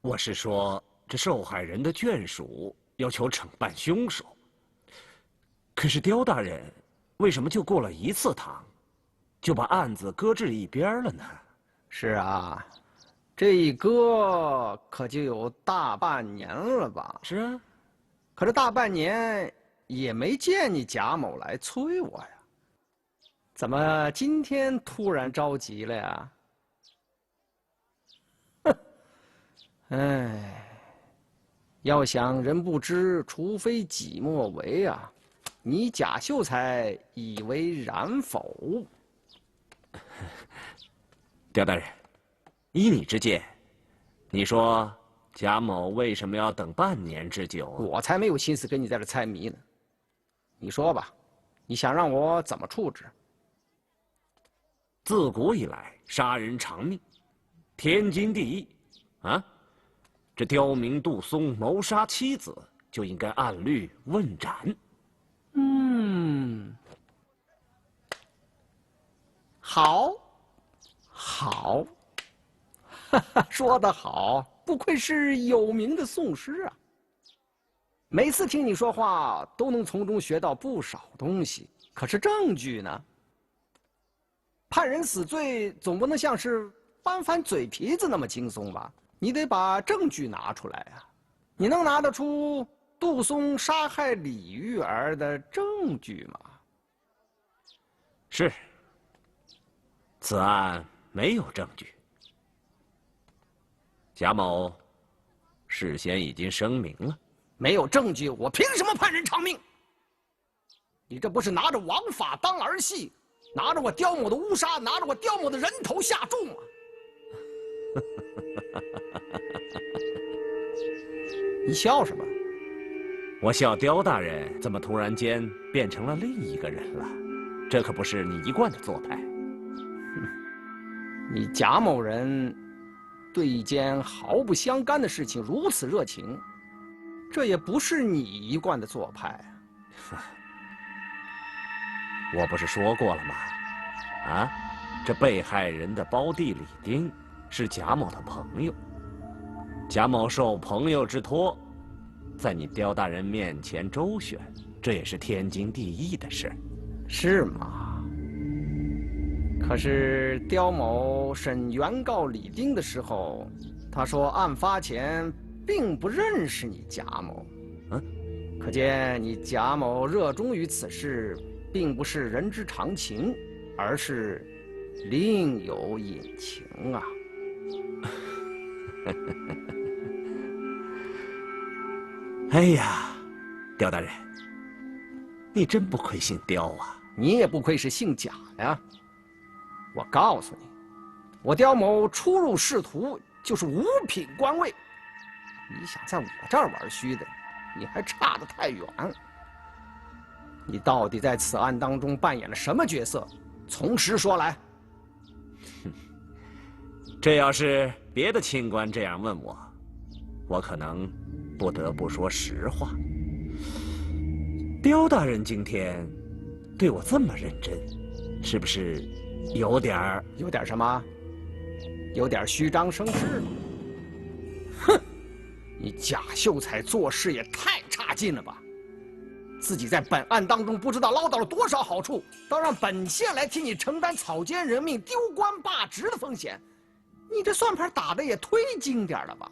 我是说，这受害人的眷属要求惩办凶手，可是刁大人为什么就过了一次堂，就把案子搁置一边了呢？是啊，这一搁可就有大半年了吧？是啊，可这大半年也没见你贾某来催我呀，怎么今天突然着急了呀？哼，哎，要想人不知，除非己莫为啊！你贾秀才以为然否？刁大人，依你之见，你说贾某为什么要等半年之久啊？我才没有心思跟你在这猜谜呢。你说吧，你想让我怎么处置？自古以来，杀人偿命，天经地义，啊！这刁民杜松谋杀妻子，就应该按律问斩。好，好，哈哈，说得好，不愧是有名的宋诗啊。每次听你说话，都能从中学到不少东西。可是证据呢？判人死罪总不能像是翻翻嘴皮子那么轻松吧？你得把证据拿出来啊！你能拿得出杜松杀害李玉儿的证据吗？是，此案没有证据。贾某事先已经声明了，没有证据，我凭什么判人偿命？你这不是拿着王法当儿戏，拿着我刁某的乌纱，拿着我刁某的人头下注吗？你笑什么？我笑刁大人怎么突然间变成了另一个人了？这可不是你一贯的做派。你贾某人对一件毫不相干的事情如此热情，这也不是你一贯的做派啊。我不是说过了吗？啊，这被害人的胞弟李丁是贾某的朋友，贾某受朋友之托，在你刁大人面前周旋，这也是天经地义的事。是吗？可是刁某审原告李丁的时候，他说案发前并不认识你贾某。可见你贾某热衷于此事，并不是人之常情，而是另有隐情啊！哎呀，刁大人，你真不愧姓刁啊！你也不愧是姓贾呀！我告诉你，我刁某初入仕途就是五品官位，你想在我这儿玩虚的，你还差得太远。你到底在此案当中扮演了什么角色？从实说来。这要是别的清官这样问我，我可能不得不说实话。刁大人今天对我这么认真，是不是有点什么？有点虚张声势吗？哼！你贾秀才做事也太差劲了吧！自己在本案当中不知道捞到了多少好处，倒让本县来替你承担草菅人命、丢官罢职的风险，你这算盘打得也忒精点了吧？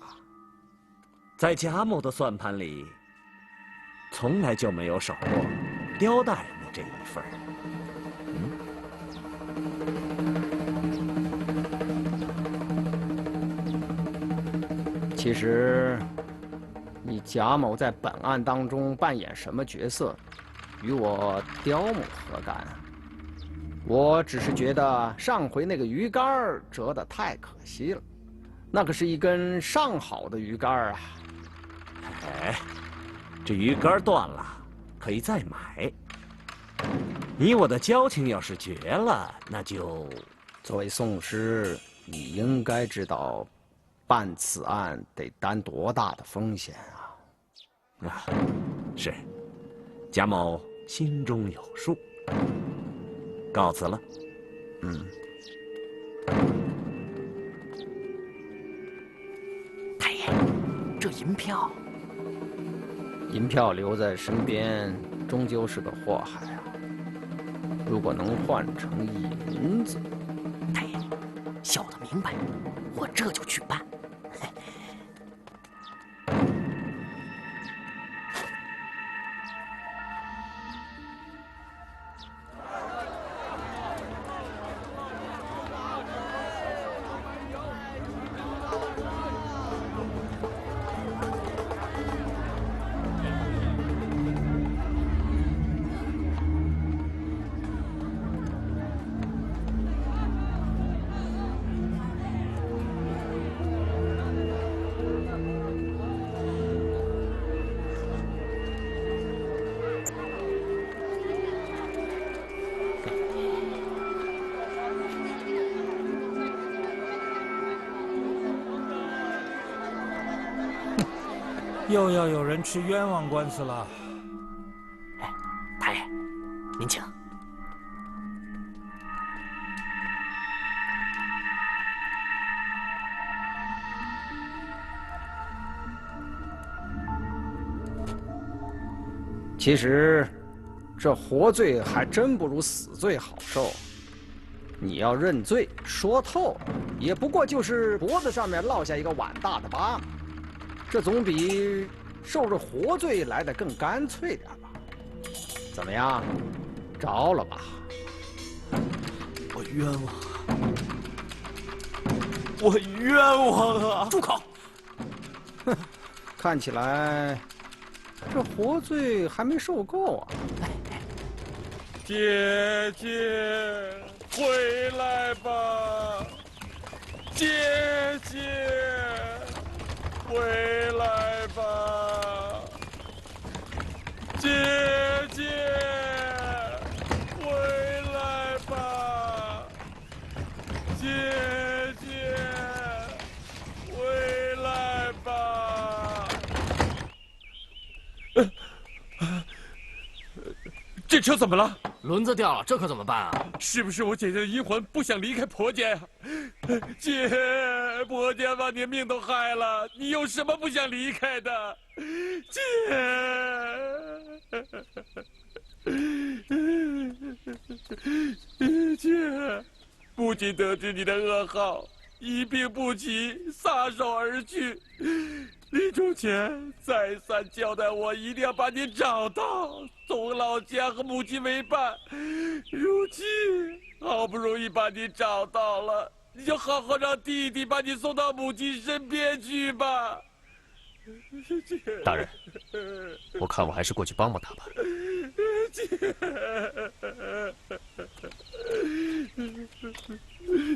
在贾某的算盘里，从来就没有少过刁大人的这一份儿。其实，你贾某在本案当中扮演什么角色，与我刁某何干啊？我只是觉得上回那个鱼竿折得太可惜了，那可是一根上好的鱼竿啊！哎，这鱼竿断了，可以再买。你我的交情要是绝了，那就……作为宋师，你应该知道，办此案得担多大的风险啊！啊，是，贾某心中有数。告辞了。太爷。银票。银票留在身边，终究是个祸害啊。如果能换成银子，太爷，小的明白，我这就去办。又要有人吃冤枉官司了。哎，太爷，您请。其实，这活罪还真不如死罪好受。你要认罪说透，也不过就是脖子上面落下一个碗大的疤，这总比受着活罪来得更干脆点吧？怎么样，着了吧？我冤枉啊！我冤枉啊！住口！哼，看起来这活罪还没受够啊！姐姐，回来吧！姐姐，回来吧！姐姐，回来吧！姐姐，回来吧！这车怎么了？轮子掉了，这可怎么办啊？是不是我姐姐的阴魂不想离开婆家呀？姐，婆家把你的命都害了，你有什么不想离开的？姐，母亲得知你的噩耗，一病不起，撒手而去。临终前再三交代我，一定要把你找到，送回老家和母亲为伴。如今好不容易把你找到了，你就好好让弟弟把你送到母亲身边去吧。大人，我看我还是过去帮帮他吧。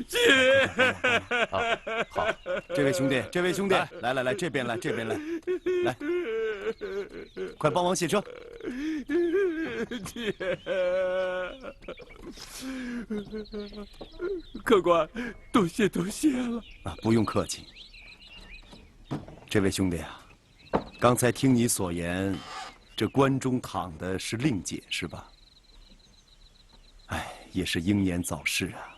姐，好，这位兄弟，这位兄弟，来，这边来，来，快帮忙卸车。姐，客官，多谢了。啊，不用客气。这位兄弟啊，刚才听你所言，这棺中躺的是令姐是吧？哎，也是英年早逝啊。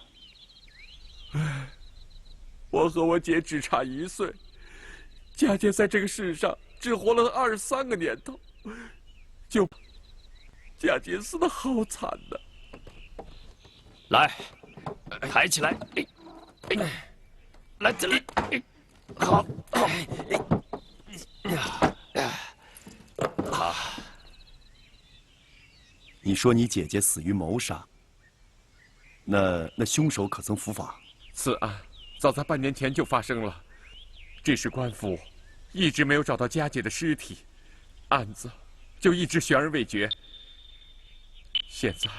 我和我姐只差1岁，佳姐在这个世上只活了23个年头，就佳姐死得好惨呐！来，抬起来，来这里，好，好。你说你姐姐死于谋杀，那凶手可曾伏法？此案早在半年前就发生了，只是官府一直没有找到佳姐的尸体，案子就一直悬而未决。现在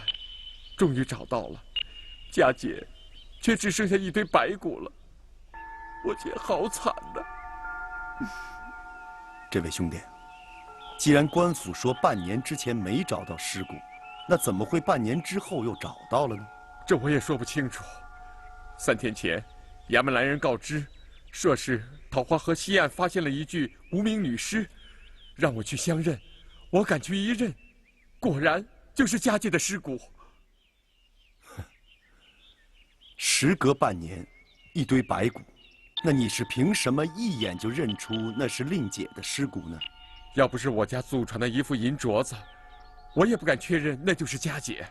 终于找到了，佳姐却只剩下一堆白骨了，我姐好惨呐！这位兄弟，既然官府说半年之前没找到尸骨，那怎么会半年之后又找到了呢？这我也说不清楚。3天前，衙门来人告知，说是桃花河西岸发现了一具无名女尸，让我去相认。我赶去一认，果然就是佳姐的尸骨。时隔半年，一堆白骨，那你是凭什么一眼就认出那是令姐的尸骨呢？要不是我家祖传的一副银镯子，我也不敢确认那就是佳姐。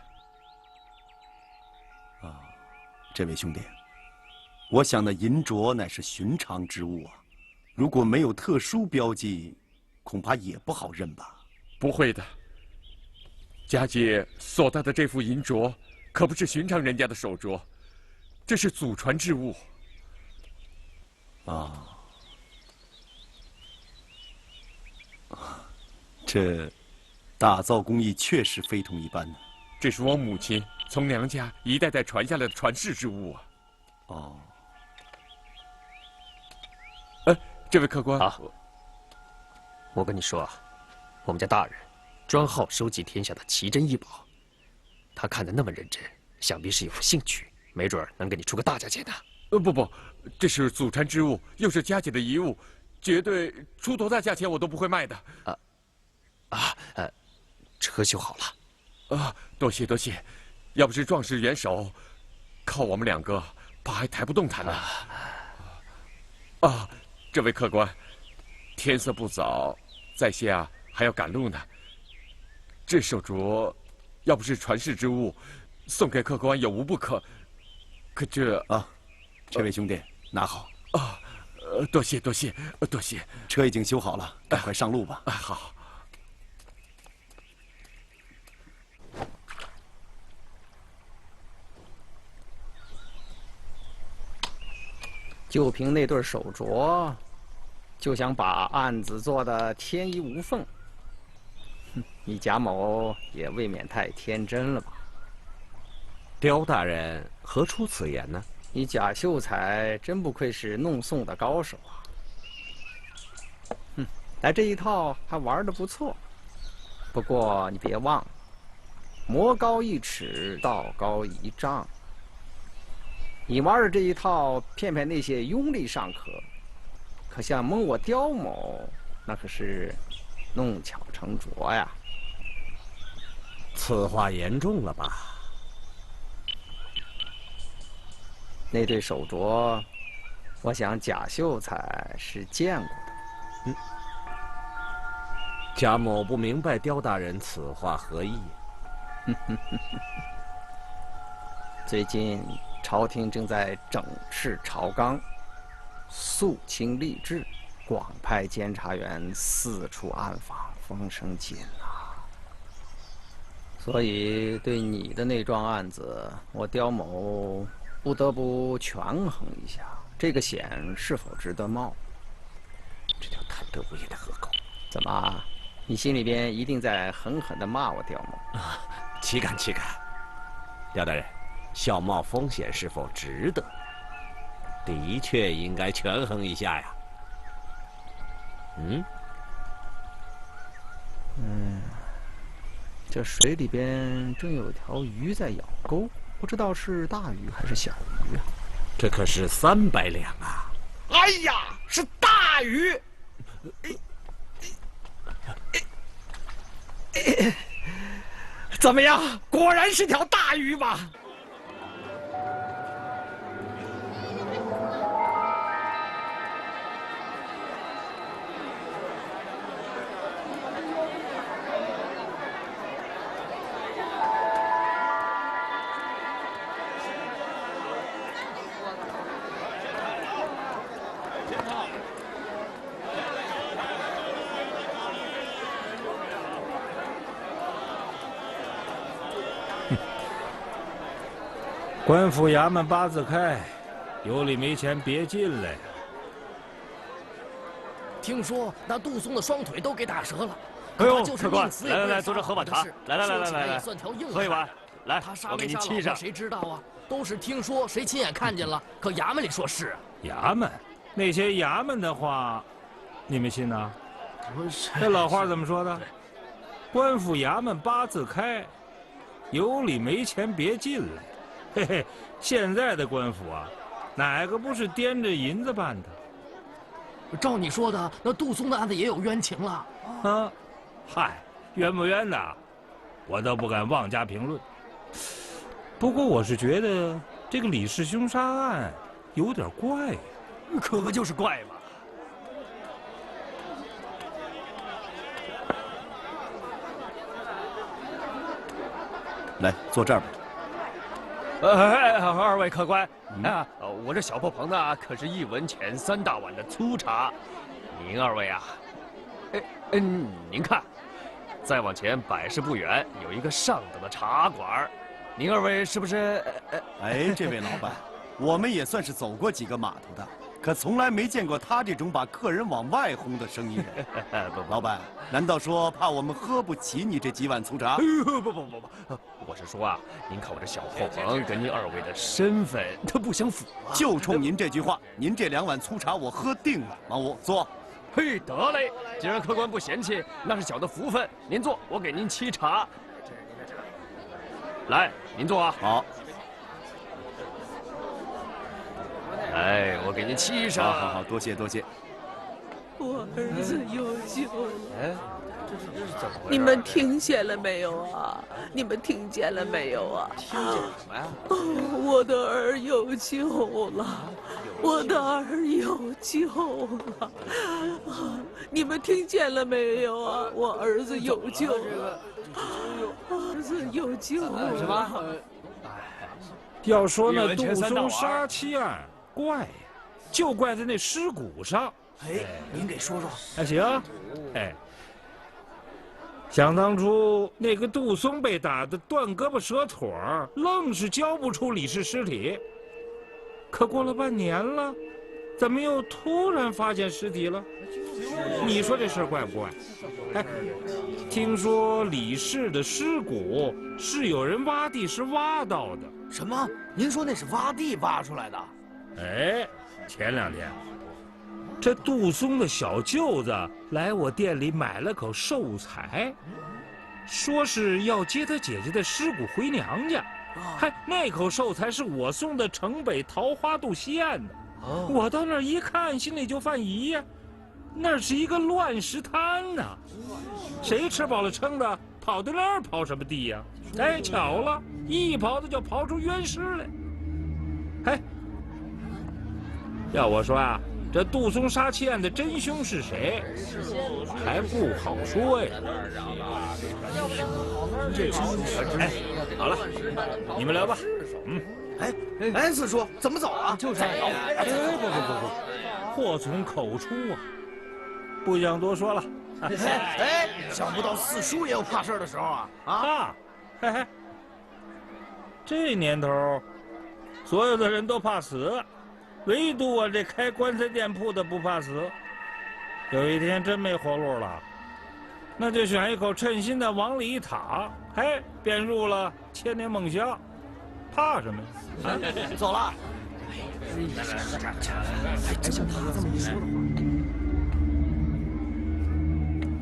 这位兄弟，我想那银镯乃是寻常之物啊，如果没有特殊标记，恐怕也不好认吧？不会的，佳姐所戴的这副银镯，可不是寻常人家的手镯，这是祖传之物。这打造工艺确实非同一般呢。这是我母亲从娘家一代代传下来的传世之物啊。这位客官啊，我跟你说啊，我们家大人专好收集天下的奇珍异宝，他看得那么认真，想必是有兴趣，没准能给你出个大价钱的。不，这是祖传之物，又是佳姐的遗物，绝对出多大价钱我都不会卖的。车修好了。多谢，要不是壮士元首，靠我们两个怕还抬不动它呢。这位客官，天色不早，在下还要赶路呢。这手镯，要不是传世之物，送给客官有无不可。可这这位兄弟拿好。多谢。车已经修好了，赶快上路吧。好。就凭那对手镯，就想把案子做得天衣无缝，你贾某也未免太天真了吧？刁大人何出此言呢？你贾秀才真不愧是弄宋的高手啊！来这一套还玩得不错，不过你别忘了，魔高一尺，道高一丈。你玩的这一套，骗那些庸吏尚可想蒙我刁某，那可是弄巧成拙呀。此话严重了吧？那对手镯，我想贾秀才是见过的。贾某不明白刁大人此话何意。最近朝廷正在整治朝纲，肃清吏治，广派监察员四处暗访，风声紧啊。所以对你的那桩案子，我刁某不得不权衡一下，这个险是否值得冒。这条贪得无厌的恶狗！怎么，你心里边一定在狠狠地骂我刁某？岂敢！刁大人，小冒风险是否值得？的确应该权衡一下呀。这水里边正有条鱼在咬钩，不知道是大鱼还是小鱼啊？这可是300两啊！哎呀，是大鱼！怎么样？果然是条大鱼吧？官府衙门八字开，有理没钱别进来呀！听说那杜松的双腿都给打折了。哎呦，客官，来，坐这喝碗茶。来，喝一碗。来，我给您沏上。谁知道啊？都是听说，谁亲眼看见了？可衙门里说是。衙门，那些衙门的话，你们信呐？不是。这老话怎么说的？官府衙门八字开，有理没钱别进来。嘿嘿，现在的官府啊，哪个不是掂着银子办的？照你说的，那杜松的案子也有冤情了。嗨，冤不冤的，我倒不敢妄加评论。不过我是觉得这个李氏凶杀案有点怪呀。可不就是怪吗？来，坐这儿吧。二位客官，我这小破棚呢，可是1文钱3大碗的粗茶，您二位啊，您看，再往前100室不远有一个上等的茶馆，您二位是不是？哎，这位老板，我们也算是走过几个码头的，可从来没见过他这种把客人往外轰的生意人。老板，难道说怕我们喝不起你这几碗粗茶？不，我是说啊，您看我这小破棚跟您二位的身份，它不相符啊。就冲您这句话，您这2碗粗茶我喝定了。王五，坐。嘿，得嘞，既然客官不嫌弃，那是小的福分。您坐，我给您沏茶。来，您坐啊。好。哎，我给您沏上。好，多谢多谢。我儿子有救了！哎，这是怎么回事？你们听见了没有啊？你们听见了没有啊？听见什么呀？我的儿有救了！我的儿有救了！你们听见了没有啊？我儿子有救了！儿子有救了！什么？要说那杜松杀妻案，怪呀，就怪在那尸骨上。哎，您给说说。还行，哎，想当初那个杜松被打得断胳膊折腿儿，愣是交不出李氏尸体。可过了半年了，怎么又突然发现尸体了？你说这事儿怪不怪？哎，听说李氏的尸骨是有人挖地时挖到的。什么？您说那是挖地挖出来的？哎，前2天。这杜松的小舅子来我店里买了口寿材，说是要接他姐姐的尸骨回娘家。嗨，那口寿材是我送的城北桃花渡西岸的。我到那儿一看，心里就犯疑呀，那是一个乱石滩呐，谁吃饱了撑的跑到那儿刨什么地呀？哎，巧了，一刨子就刨出冤尸来。哎，要我说啊。这杜松杀妻案的真凶是谁，还不好说呀。哎，好了，你们聊吧。哎，四叔，怎么走啊？就是不，祸从口出啊！不想多说了。哎，想不到四叔也有怕事的时候啊！啊，嘿嘿，这年头，所有的人都怕死。唯独我这开棺材店铺的不怕死。有一天真没活路了，那就选一口称心的往里一躺，哎，便入了千年梦乡。怕什么呀？啊，走了。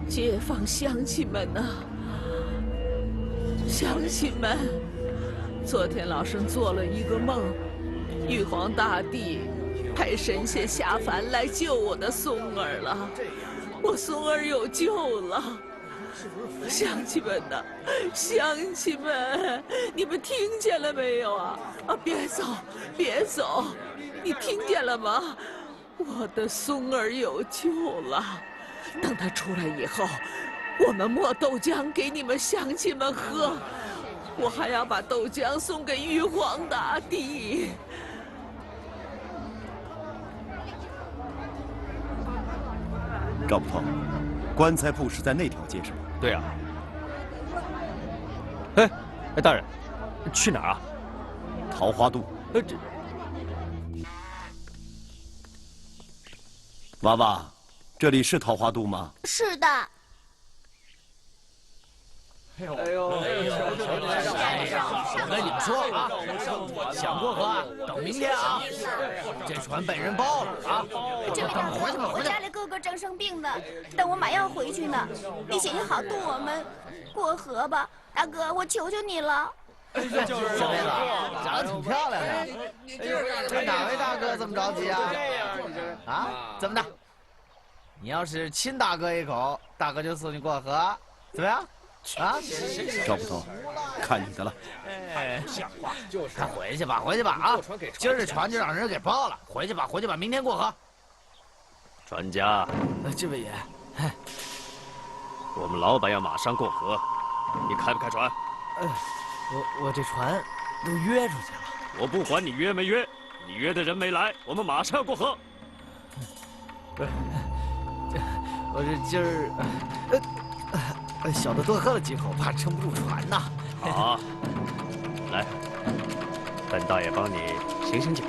街坊乡亲们呐，乡亲们，昨天老生做了一个梦。玉皇大帝派神仙下凡来救我的松儿了，我松儿有救了。乡亲们呐，乡亲们，你们听见了没有啊？别走，别走，你听见了吗？我的松儿有救了。等他出来以后，我们磨豆浆给你们乡亲们喝，我还要把豆浆送给玉皇大帝。赵捕头，棺材铺是在那条街上。对啊。哎，大人，去哪儿啊？桃花渡。娃娃，这里是桃花渡吗？是的。我跟你们说啊，想过河啊，等明天啊。这船被人包了啊！这等回去吧，我家里哥哥正生病呢，等我马要回去呢。你行行好，渡我们过河吧，大哥，我求求你了。小妹子，长得挺漂亮的。这哪位大哥这么着急啊？啊？怎么的？你要是亲大哥一口，大哥就送你过河，怎么样？啊，赵捕头，看你的了。哎，像话！快回去吧，回去吧啊！今儿这船就让人给包了，回去吧，回去吧，明天过河。船家，这位爷，我们老板要马上过河，你开不开船？我这船都约出去了。我不管你约没约，你约的人没来，我们马上要过河。不是，我这今儿小的多喝了几口，怕撑不住船呐。好，来，本大爷帮你醒醒脚。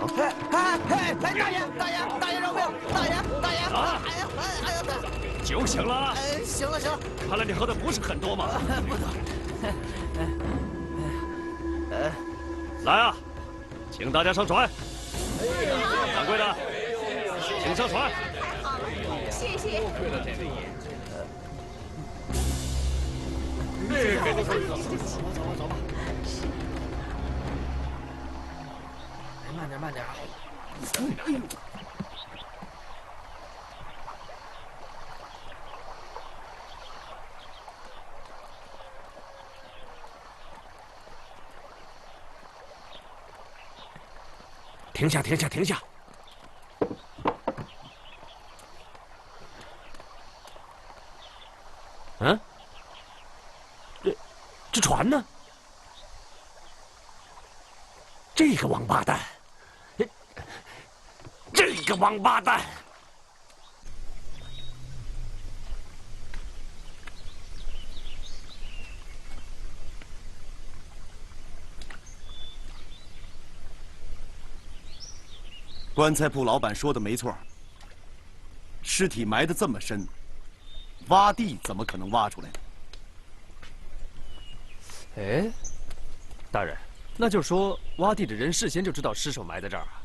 大爷饶命！大爷！啊！哎呀！酒醒了？行了。看来你喝的不是很多嘛。不多。来啊，请大家上船。掌柜的，请上船。谢谢。走吧。慢点啊！哎呦！停下！嗯？这船呢？这个王八蛋！这个王八蛋！棺材铺老板说的没错，尸体埋得这么深，挖地怎么可能挖出来呢？哎，大人，那就说挖地的人事先就知道尸首埋在这儿啊？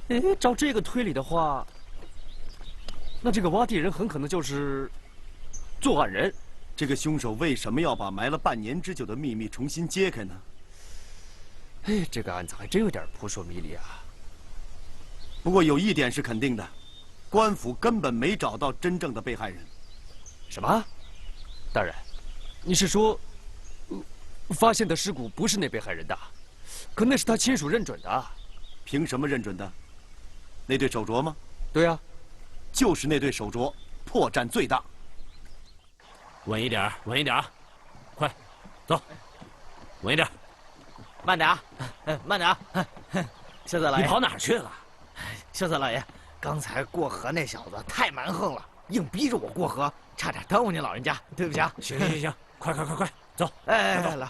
哎，照这个推理的话，那这个挖地人很可能就是作案人。这个凶手为什么要把埋了半年之久的秘密重新揭开呢？哎，这个案子还真有点扑朔迷离啊。不过有一点是肯定的，官府根本没找到真正的被害人。什么？大人，你是说，发现的尸骨不是那被害人的，可那是他亲属认准的。凭什么认准的？那对手镯吗？对呀，就是那对手镯，破绽最大。稳一点，快，走，稳一点。慢点啊！秀才老爷，你跑哪儿去了？秀才老爷，刚才过河那小子太蛮横了，硬逼着我过河，差点耽误您老人家，对不起啊！行，快，走！来，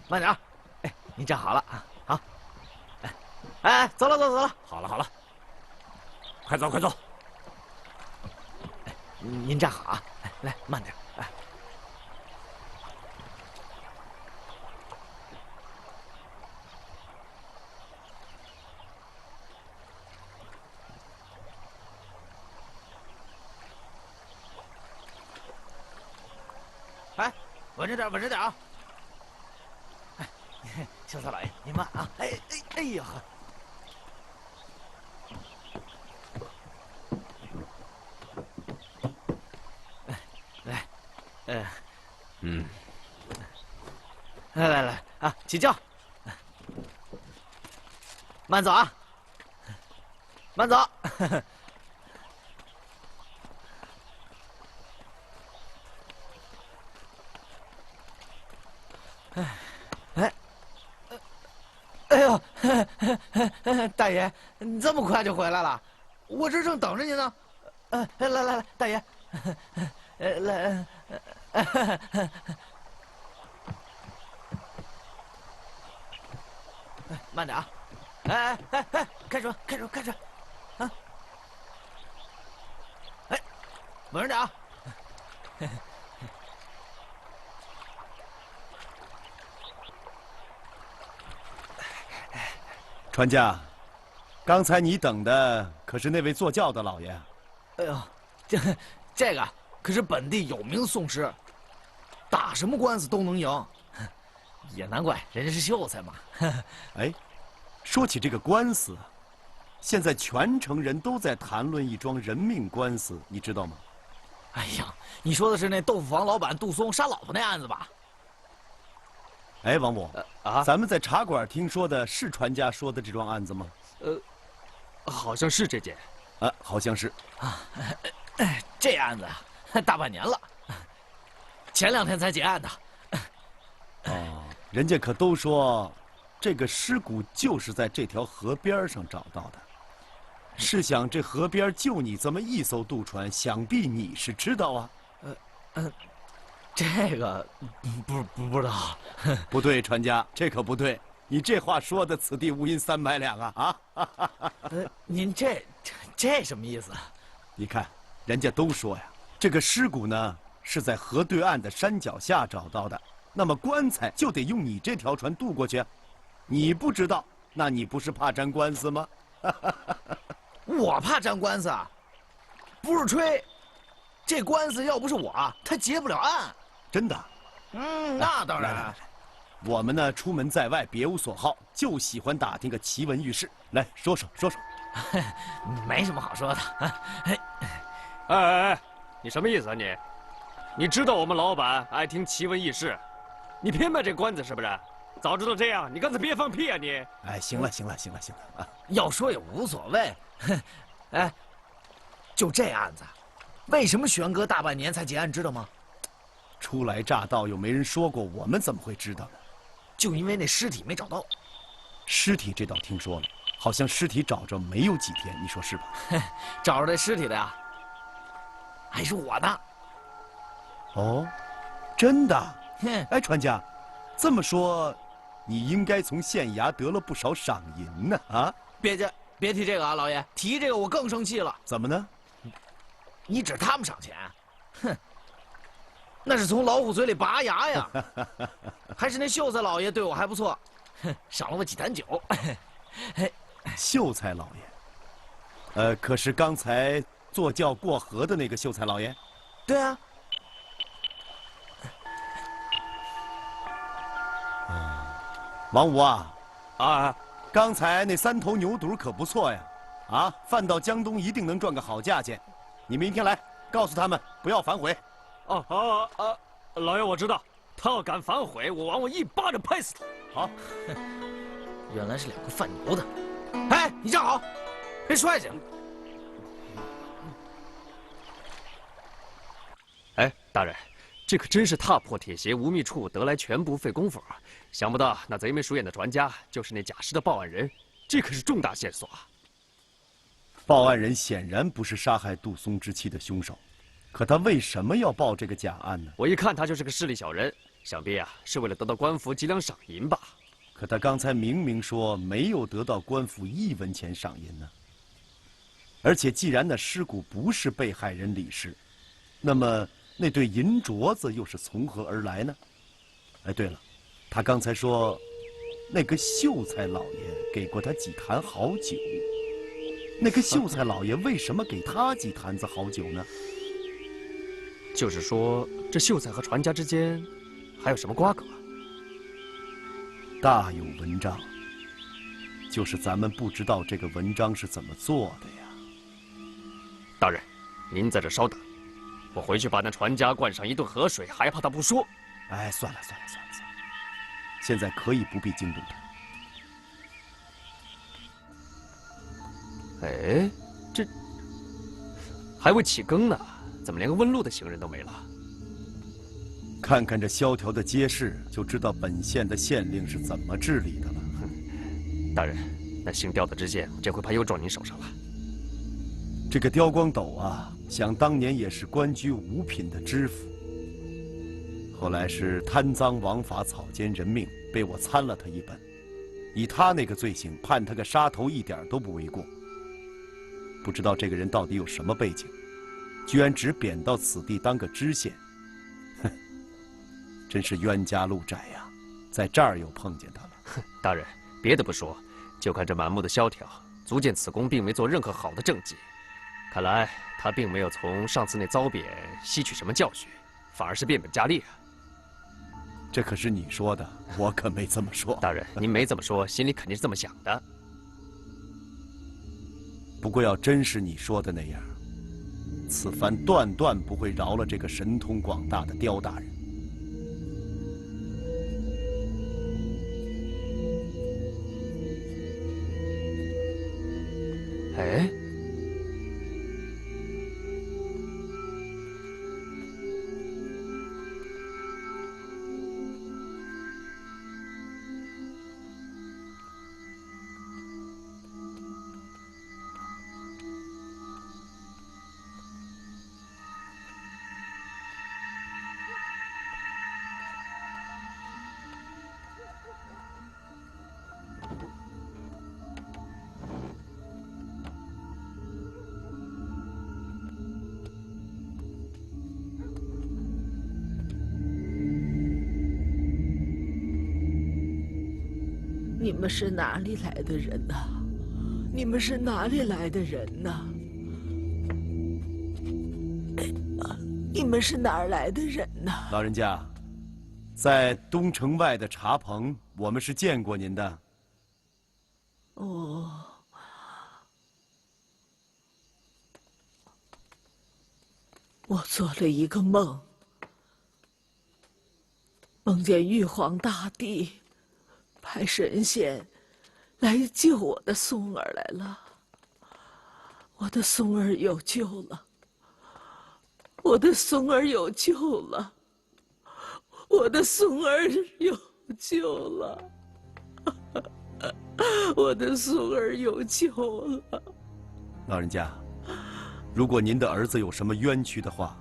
慢点啊！哎，您站好了啊，好。哎，走了。好了，快走！您站好啊！来，慢点。哎，稳着点啊！哎，秀才老爷，您慢啊！哎呀呵！来啊，起轿，慢走啊，慢走。哎呦，大爷，你这么快就回来了？我这正等着您呢。来，大爷，来，慢点啊！哎，开船，啊！哎，稳着点啊！船家，刚才你等的可是那位坐轿的老爷。哎呦，这个可是本地有名讼师，打什么官司都能赢，也难怪人家是秀才嘛。哎，说起这个官司，现在全城人都在谈论一桩人命官司，你知道吗？哎呀，你说的是那豆腐房老板杜松杀老婆那案子吧？哎，王母，咱们在茶馆听说的是船家说的这桩案子吗？好像是这件。好像是。这案子大半年了，前2天才结案的。哦，人家可都说，这个尸骨就是在这条河边上找到的。试想，这河边就你这么一艘渡船，想必你是知道啊。这个不知道。不对，船家，这可不对。你这话说的，此地无银300两啊！您这什么意思？你看，人家都说呀，这个尸骨呢是在河对岸的山脚下找到的，那么棺材就得用你这条船渡过去。你不知道，那你不是怕沾官司吗？我怕沾官司啊？不是吹，这官司要不是我，他结不了案。真的？那当然。来，我们呢出门在外别无所好，就喜欢打听个奇闻异事。来说说。没什么好说的。哎，你什么意思啊你？你知道我们老板爱听奇闻异事，你偏卖这关子是不是？早知道这样，你干脆别放屁啊你！哎，行了啊！要说也无所谓。哎，就这案子，为什么玄哥大半年才结案，知道吗？初来乍到又没人说过，我们怎么会知道呢？就因为那尸体没找到。尸体这倒听说了，好像尸体找着没有几天，你说是吧？找着这尸体的呀，还是我呢。哦，真的？哎，船家，这么说，你应该从县衙得了不少赏银呢啊！别提这个啊，老爷，提这个我更生气了。怎么呢？你指他们赏钱？哼，那是从老虎嘴里拔牙呀！还是那秀才老爷对我还不错，赏了我几坛酒。秀才老爷，可是刚才坐轿过河的那个秀才老爷？对啊。王五啊，刚才那3头牛犊可不错呀，啊，贩到江东一定能赚个好价钱。你明天来，告诉他们不要反悔。老爷我知道，他要敢反悔，我往我一巴掌拍死他。好，原来是2个贩牛的。哎，你站好，别摔下去。哎，大人，这可真是踏破铁鞋无觅处，得来全不费工夫啊！想不到那贼眉鼠眼的船家就是那假尸的报案人，这可是重大线索啊！报案人显然不是杀害杜松之妻的凶手，可他为什么要报这个假案呢？我一看他就是个势利小人，想必是为了得到官府几两赏银吧。可他刚才明明说没有得到官府1文钱赏银呢。而且既然那尸骨不是被害人李氏，那么那对银镯子又是从何而来呢？哎，对了，他刚才说那个秀才老爷给过他几坛好酒，那个秀才老爷为什么给他几坛子好酒呢？就是说，这秀才和船家之间还有什么瓜葛？大有文章，就是咱们不知道这个文章是怎么做的呀。大人，您在这稍等，我回去把那船家灌上一顿河水，还怕他不说？哎，算了，现在可以不必惊动他。哎，这还未起更呢，怎么连个问路的行人都没了？看看这萧条的街市，就知道本县的县令是怎么治理的了。大人，那姓刁的知县这回怕又撞您手上了。这个刁光斗啊，想当年也是官居5品的知府，后来是贪赃枉法、草菅人命，被我参了他一本。以他那个罪行，判他个杀头一点都不为过。不知道这个人到底有什么背景，居然只贬到此地当个知县。哼，真是冤家路窄呀，在这儿又碰见他了。哼，大人，别的不说，就看这满目的萧条，足见此公并没做任何好的政绩。看来他并没有从上次那遭贬吸取什么教训，反而是变本加厉啊。这可是你说的，我可没这么说。大人，您没这么说，心里肯定是这么想的。不过要真是你说的那样，此番断不会饶了这个神通广大的刁大人。哎，你们是哪里来的人呐？你们是哪里来的人呐？你们是哪儿来的人呐？老人家，在东城外的茶棚，我们是见过您的。哦，我做了一个梦，梦见玉皇大帝派神仙来救我的松儿来了，我的松儿有救了，我的松儿有救了，我的松儿有救了，我的松儿有救了。老人家，如果您的儿子有什么冤屈的话，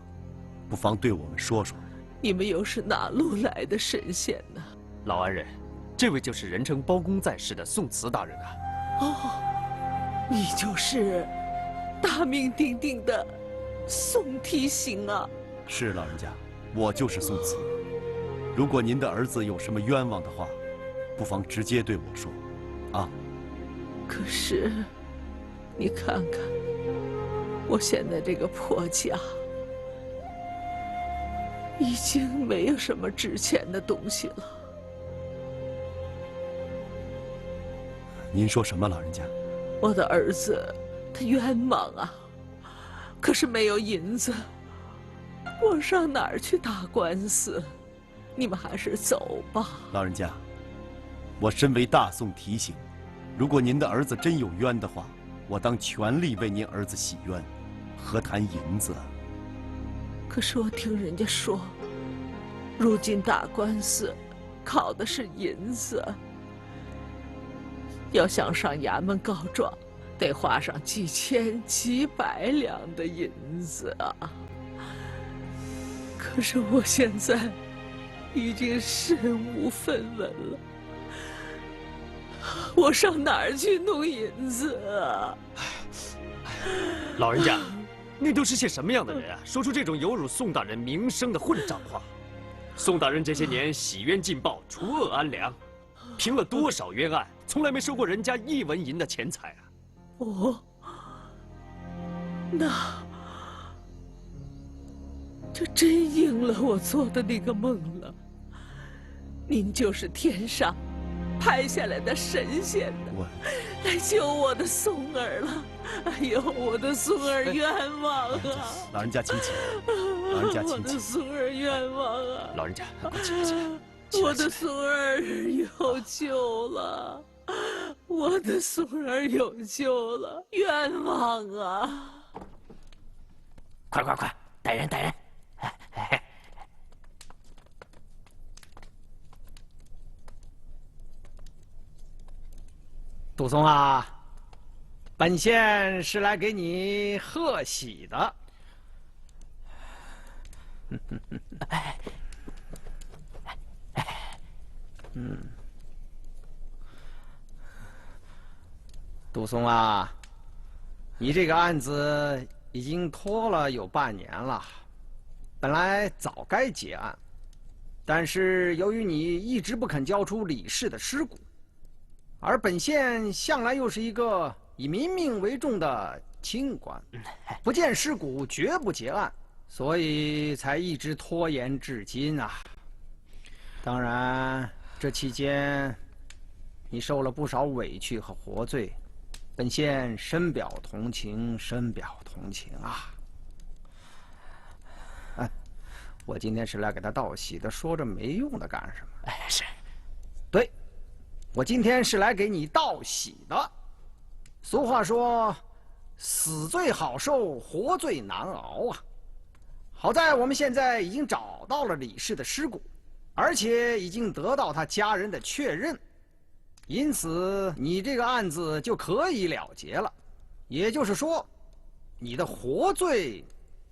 不妨对我们说说。你们又是哪路来的神仙呢？老安人，这位就是人称包公在世的宋慈大人啊。哦，你就是大名鼎鼎的宋提刑啊。是老人家，我就是宋慈。如果您的儿子有什么冤枉的话，不妨直接对我说，啊。可是，你看看，我现在这个破家，已经没有什么值钱的东西了。您说什么，老人家？我的儿子，他冤枉啊，可是没有银子，我上哪儿去打官司？你们还是走吧。老人家，我身为大宋提刑，如果您的儿子真有冤的话，我当全力为您儿子洗冤，何谈银子？可是我听人家说，如今打官司靠的是银子，要想上衙门告状，得花上几千几百两的银子啊。可是我现在已经身无分文了，我上哪儿去弄银子啊？老人家，你都是些什么样的人啊？说出这种有辱宋大人名声的混账话！宋大人这些年洗冤尽报，除恶安良，平了多少冤案，从来没收过人家一文银的钱财啊！哦，那这真应了我做的那个梦了。您就是天上派下来的神仙呢，来救我的松儿了。哎呦，我的松儿冤枉啊！老人家请起，老人家请起。我的松儿冤枉啊！老人家，快起来起来！我的松儿有救了，我的松儿有救了，冤枉啊！快快快，带人带人！杜松啊，本县是来给你贺喜的。杜松啊，你这个案子已经拖了有半年了，本来早该结案，但是由于你一直不肯交出李氏的尸骨，而本县向来又是一个以民命为重的清官，不见尸骨绝不结案，所以才一直拖延至今啊。当然，这期间你受了不少委屈和活罪，本县深表同情，深表同情啊。我今天是来给他道喜的，说这没用的干什么？是，对。我今天是来给你道喜的。俗话说，死罪好受，活罪难熬啊。好在我们现在已经找到了李氏的尸骨，而且已经得到他家人的确认，因此你这个案子就可以了结了。也就是说，你的活罪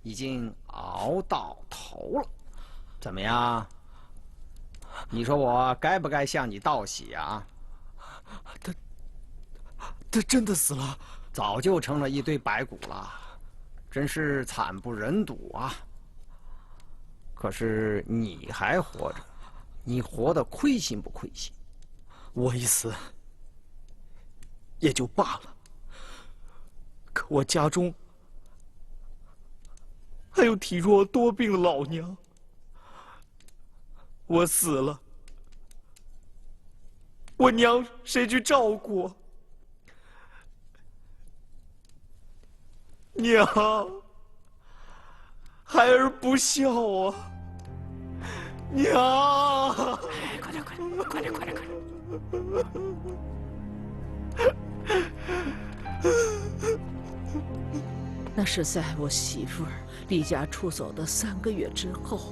已经熬到头了。怎么样？你说我该不该向你道喜啊？他真的死了，早就成了一堆白骨了，真是惨不忍睹啊！可是你还活着，你活得亏心不亏心？我一死，也就罢了。可我家中还有体弱多病的老娘，我死了，我娘谁去照顾？娘，孩儿不孝啊！娘，快点，快点！那是在我媳妇儿离家出走的3个月之后，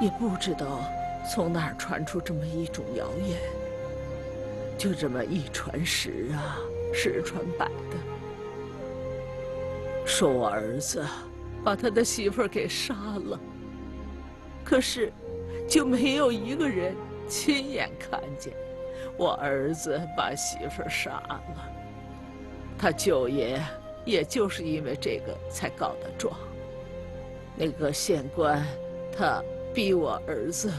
也不知道从哪儿传出这么一种谣言，就这么一传十啊，十传百的，说我儿子把他的媳妇儿给杀了，可是就没有一个人亲眼看见我儿子把媳妇儿杀了。他舅爷也就是因为这个才告的状。那个县官他逼我儿子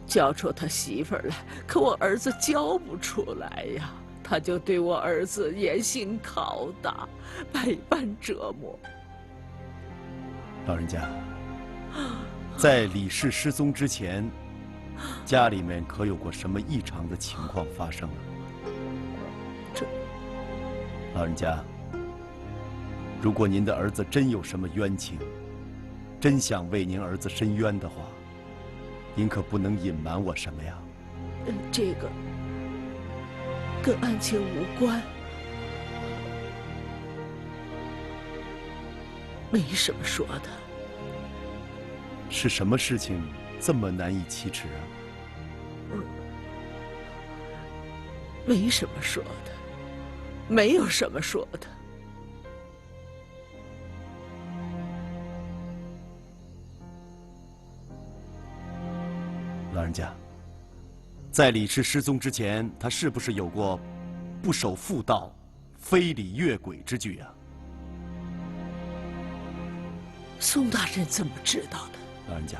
交出他媳妇儿来，可我儿子交不出来呀，他就对我儿子严刑拷打，百般折磨。老人家，在李氏失踪之前，家里面可有过什么异常的情况发生啊？老人家，如果您的儿子真有什么冤情，真想为您儿子伸冤的话，您可不能隐瞒我什么呀？这个跟案情无关，没什么说的。是什么事情这么难以启齿啊？没什么说的，没有什么说的。老人家，在李氏失踪之前，他是不是有过不守妇道、非礼越轨之举啊？宋大人怎么知道的？老人家，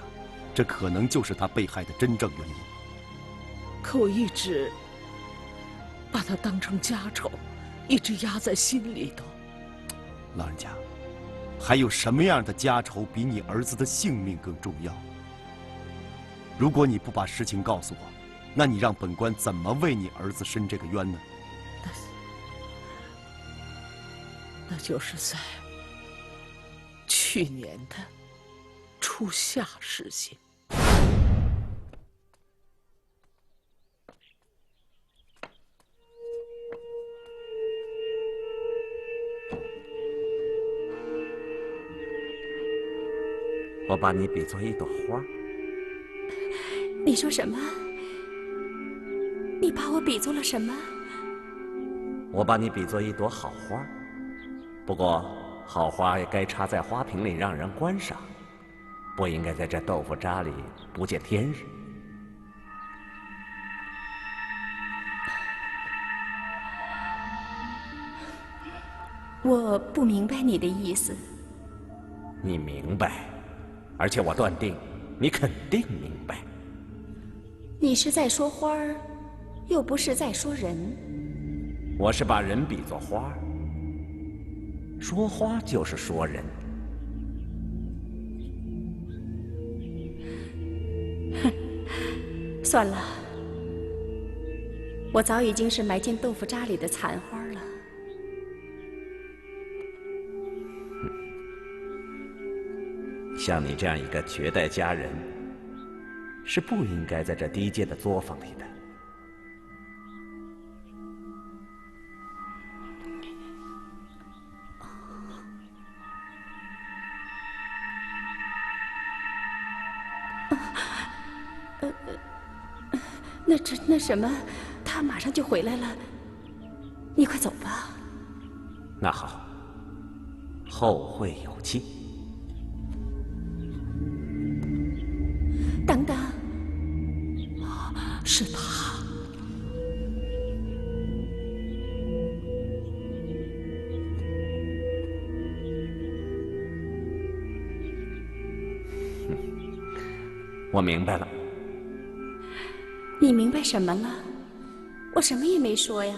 这可能就是他被害的真正原因。可我一直把他当成家丑，一直压在心里头。老人家，还有什么样的家仇比你儿子的性命更重要？如果你不把实情告诉我，那你让本官怎么为你儿子伸这个冤呢？那就是在去年的初夏事情。我把你比作一朵花。你说什么？你把我比作了什么？我把你比作一朵好花，不过好花也该插在花瓶里让人观赏，不应该在这豆腐渣里不见天日。我不明白你的意思。你明白，而且我断定你肯定明白。你是在说花儿，又不是在说人。我是把人比作花，说花就是说人。算了，我早已经是埋进豆腐渣里的残花了。像你这样一个绝代佳人，是不应该在这低贱的作坊里的。那什么，他马上就回来了，你快走吧。那好，后会有期。等等，是他。我明白了。你明白什么了？我什么也没说呀。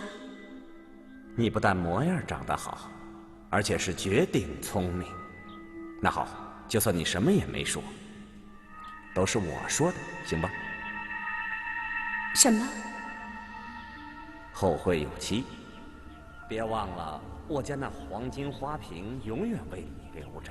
你不但模样长得好，而且是绝顶聪明。那好，就算你什么也没说，都是我说的，行吧？什么？后会有期。别忘了，我家那黄金花瓶永远为你留着。